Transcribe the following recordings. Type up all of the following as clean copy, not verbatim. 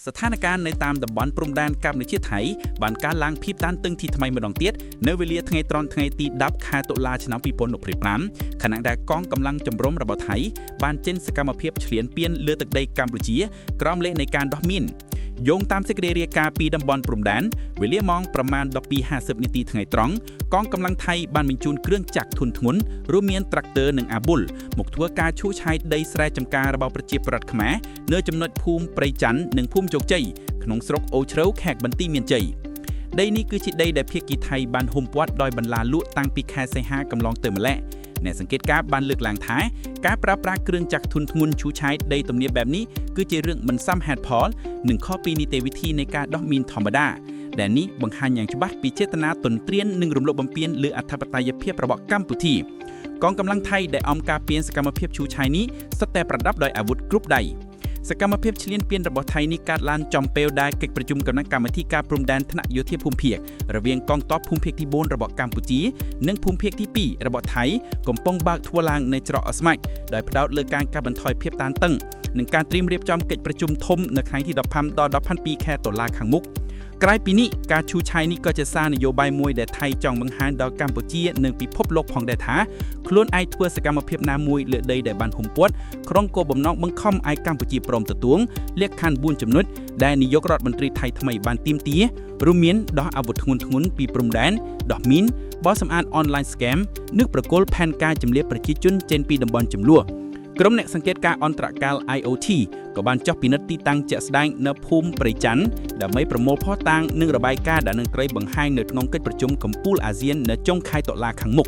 สถานการณ์ในตามតំបន់ព្រំដែនកម្ពុជាថៃបានកើនឡើងភាពតានតឹងទីថ្មីម្ដងទៀតនៅវេលាថ្ងៃត្រង់ថ្ងៃទី10ខែតុលាឆ្នាំ2025ខណៈដែលកងកម្លាំងចម្រុំរបស់ថៃបានចេញសកម្មភាពឈ្លានពានលើទឹកដីកម្ពុជាក្រោមលេខនៃការដោះមានយោងតាមសេចក្តីរាយការណ៍ពីតំបន់ព្រំដែនវេលាម៉ោងប្រមាណ 12:50 នាទីថ្ងៃត្រង់កងកម្លាំងថៃបានបញ្ជូនគ្រឿងចក្រធុនធ្ងន់រួមមានត្រាក់ទ័រនិងអាបុលមកធ្វើការឈូសឆាយដីស្រែចម្ការរបស់ប្រជាពលរដ្ឋខ្មែរនៅចំណុចភូមិព្រៃច័ន្ទនិងភូមិជោគជ័យក្នុងស្រុកអូជ្រៅខេត្តបន្ទាយមានជ័យដីនេះគឺជាដីដែលភាគីថៃបានហ៊ុំព័ទ្ធដោយបន្លាលក់តាំងពីខែសីហាកន្លងទៅម្ល៉េះអ្នកសង្កេតការណ៍បានលើកឡើងថាការប្រើប្រាស់គ្រឿងចក្រធុនធ្ងន់ឈូសឆាយដីទំនាបបែបនេះគឺជារឿងមិនសមហេតុផលនិងខុសពីនីតិវិធីនៃការដោះមានធម្មតាដែលនេះបង្ហាញយ៉ាងច្បាស់ពីចេតនាទន្ទ្រាននិងរំលោភបំពានលើអធិបតេយ្យភាពរបស់កម្ពុជាកងកម្លាំងថៃដែលអមការពារសកម្មភាពឈូសឆាយនេះសុទ្ធតែប្រដាប់ដោយអាវុធគ្រប់ដៃសកម្មភាពឈ្លានពានរបស់ថៃនេះកើតឡើងចំពេលដែលកិច្ចប្រជុំគណៈកម្មាធិការព្រំដែនថ្នាក់យោធាភូមិភាគរវាងកងទ័ពភូមិភាគទី4របស់កម្ពុជានិងភូមិភាគទី2របស់ថៃកំពុងបើកធ្វើឡើងនៅច្រកអស្មាច់ដោយផ្ដោតលើការកាត់បន្ថយភាពតានតឹងនិងការត្រៀមរៀបចំកិច្ចប្រជុំធំនៅថ្ងៃទី15ដល់12ខែតុលាខាងមុខក្រៅពីនេះការឈូសឆាយនេះក៏ជាសារនយោបាយមួយដែលថៃចង់បង្ហាញដល់កម្ពុជានិងពិភពលោកផងដែរថាខ្លួនឯងធ្វើសកម្មភាពណាមួយលើដីដែលបានហ៊ុំព័ទ្ធក្រុងគោលបំណងបង្ខំឲ្យកម្ពុជាព្រមទទួលលក្ខខណ្ឌ4ចំណុចដែលនាយករដ្ឋមន្ត្រីថៃថ្មីបានទាមទាររួមមានដោះអាវុធធ្ងន់ធ្ងរពីព្រំដែនដោះមីនបោះសម្អាត online scam និងប្រគល់ផែនការជំនៀសប្រជាជនចេញពីតំបន់ចំនួនក្រុមអ្នកសង្កេតការអន្តរកាល IOT ក៏បានចុះពិនិត្យទីតាំងជាក់ស្ដែងនៅភូមិព្រៃច័ន្ទដើម្បីប្រមូលភស្តុតាងនិងរបាយការណ៍ដែលនឹងត្រូវបង្ហាញនៅក្នុងកិច្ចប្រជុំកំពូលអាស៊ាននៅចុងខែតុលាខាងមុខ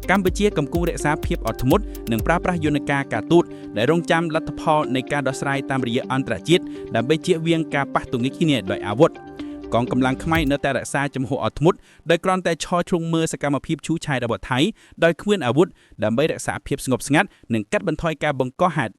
កម្ពុជាកំពុងរក្សាភាពអត់ធ្មត់និងប្រើប្រាស់យន្តការការទូតដែលរងចាំលទ្ធផលនៃការដោះស្រាយតាមរយៈអន្តរជាតិដើម្បីជៀសវាងការប៉ះទង្គិចគ្នាដោយអាវុធកងកម្លាំងខ្មែរនៅតែរក្សាជំហរអត់ធ្មត់ដោយគ្រាន់តែឈរជ្រុងមើលសកម្មភាពឈូសឆាយរបស់ថៃដោយគ្មានអាវុធដើម្បីរក្សាភាពស្ងប់ស្ងាត់និងកាត់បន្ថយការបង្កហេតុ